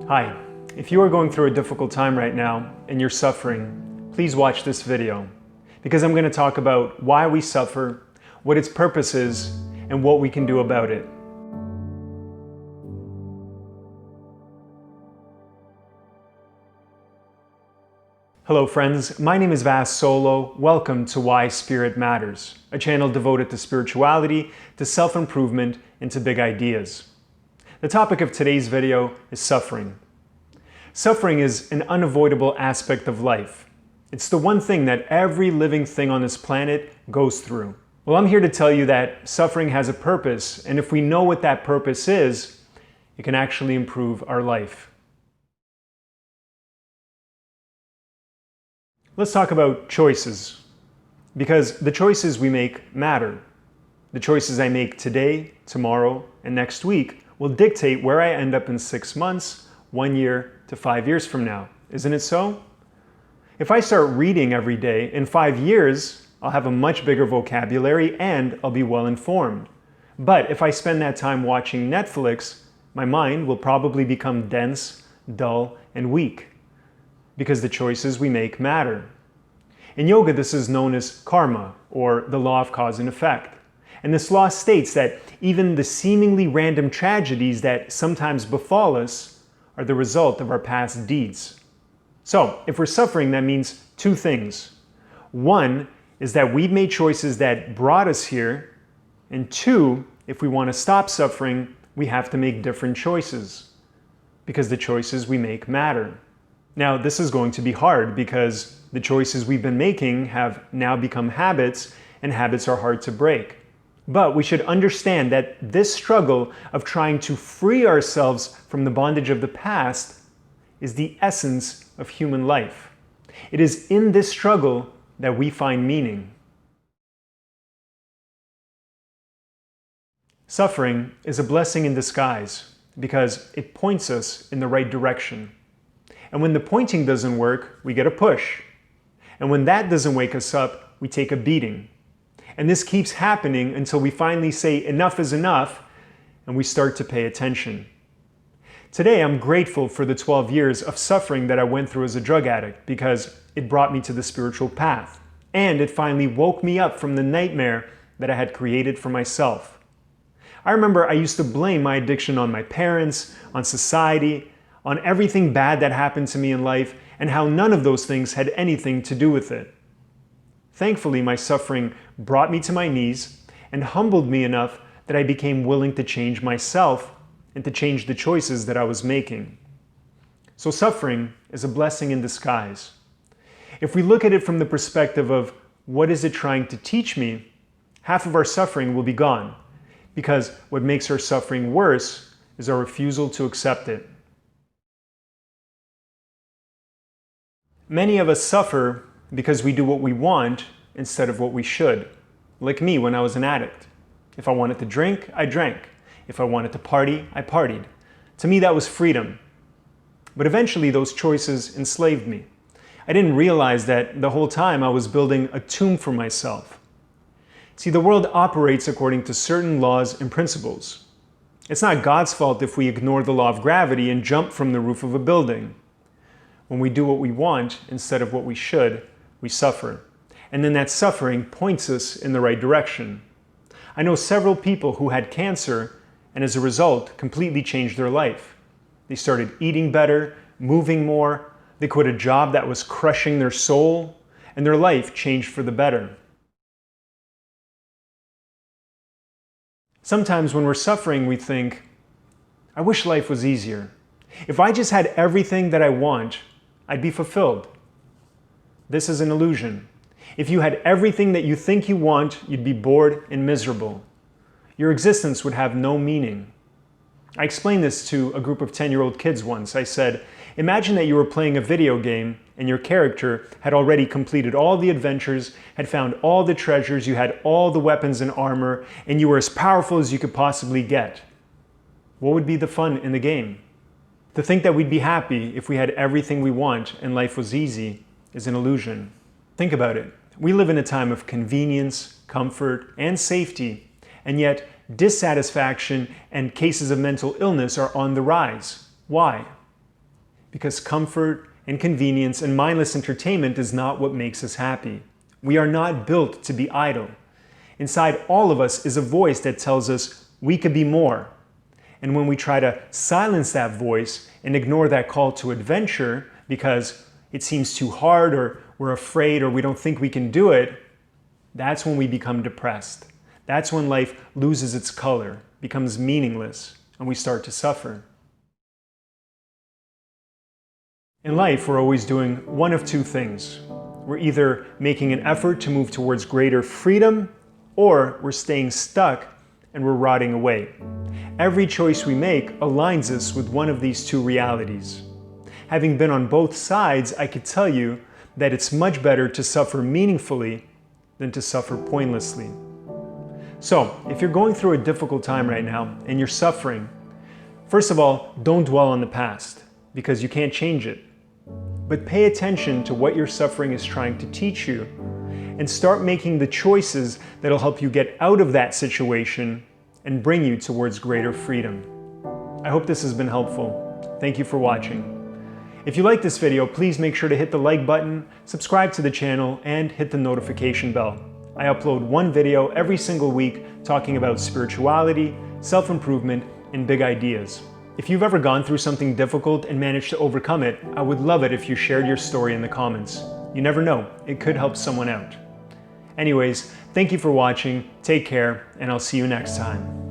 Hi, if you are going through a difficult time right now and you're suffering, please watch this video because I'm going to talk about why we suffer, what its purpose is, and what we can do about it. Hello friends, my name is Vas Solo. Welcome to Why Spirit Matters, a channel devoted to spirituality, to self-improvement, and to big ideas. The topic of today's video is suffering. Suffering is an unavoidable aspect of life. It's the one thing that every living thing on this planet goes through. Well, I'm here to tell you that suffering has a purpose, and if we know what that purpose is, it can actually improve our life. Let's talk about choices, because the choices we make matter. The choices I make today, tomorrow, and next week will dictate where I end up in 6 months, 1 year, to 5 years from now. Isn't it so? If I start reading every day, in 5 years, I'll have a much bigger vocabulary and I'll be well informed. But if I spend that time watching Netflix, my mind will probably become dense, dull, and weak, because the choices we make matter. In yoga, this is known as karma, or the law of cause and effect. And this law states that even the seemingly random tragedies that sometimes befall us are the result of our past deeds. So, if we're suffering, that means two things. One is that we've made choices that brought us here, and two, if we want to stop suffering, we have to make different choices, because the choices we make matter. Now, this is going to be hard because the choices we've been making have now become habits, and habits are hard to break. But we should understand that this struggle of trying to free ourselves from the bondage of the past is the essence of human life. It is in this struggle that we find meaning. Suffering is a blessing in disguise because it points us in the right direction. And when the pointing doesn't work, we get a push. And when that doesn't wake us up, we take a beating. And this keeps happening until we finally say enough is enough and we start to pay attention. Today, I'm grateful for the 12 years of suffering that I went through as a drug addict because it brought me to the spiritual path. And it finally woke me up from the nightmare that I had created for myself. I remember I used to blame my addiction on my parents, on society, on everything bad that happened to me in life, and how none of those things had anything to do with it. Thankfully, my suffering brought me to my knees and humbled me enough that I became willing to change myself and to change the choices that I was making. So suffering is a blessing in disguise. If we look at it from the perspective of what is it trying to teach me, half of our suffering will be gone, because what makes our suffering worse is our refusal to accept it. Many of us suffer because we do what we want instead of what we should. Like me when I was an addict. If I wanted to drink, I drank. If I wanted to party, I partied. To me, that was freedom. But eventually, those choices enslaved me. I didn't realize that the whole time I was building a tomb for myself. See, the world operates according to certain laws and principles. It's not God's fault if we ignore the law of gravity and jump from the roof of a building. When we do what we want instead of what we should, we suffer. And then that suffering points us in the right direction. I know several people who had cancer and as a result completely changed their life. They started eating better, moving more, they quit a job that was crushing their soul, and their life changed for the better. Sometimes when we're suffering, we think, I wish life was easier. If I just had everything that I want, I'd be fulfilled. This is an illusion. If you had everything that you think you want, you'd be bored and miserable. Your existence would have no meaning. I explained this to a group of 10-year-old kids once. I said, imagine that you were playing a video game and your character had already completed all the adventures, had found all the treasures, you had all the weapons and armor, and you were as powerful as you could possibly get. What would be the fun in the game? To think that we'd be happy if we had everything we want and life was easy is an illusion. Think about it. We live in a time of convenience, comfort, and safety, and yet dissatisfaction and cases of mental illness are on the rise. Why? because comfort and convenience and mindless entertainment is not what makes us happy. We are not built to be idle. Inside all of us is a voice that tells us we could be more. And when we try to silence that voice and ignore that call to adventure because it seems too hard or we're afraid or we don't think we can do it, that's when we become depressed. That's when life loses its color, becomes meaningless, and we start to suffer. In life, we're always doing one of two things. We're either making an effort to move towards greater freedom, or we're staying stuck and we're rotting away. Every choice we make aligns us with one of these two realities. Having been on both sides, I could tell you that it's much better to suffer meaningfully than to suffer pointlessly. So, if you're going through a difficult time right now and you're suffering, first of all, don't dwell on the past because you can't change it. But pay attention to what your suffering is trying to teach you and start making the choices that'll help you get out of that situation and bring you towards greater freedom. I hope this has been helpful. Thank you for watching. If you like this video, please make sure to hit the like button, subscribe to the channel, and hit the notification bell. I upload one video every single week talking about spirituality, self-improvement, and big ideas. If you've ever gone through something difficult and managed to overcome it, I would love it if you shared your story in the comments. You never know, it could help someone out. Anyways, thank you for watching, take care, and I'll see you next time.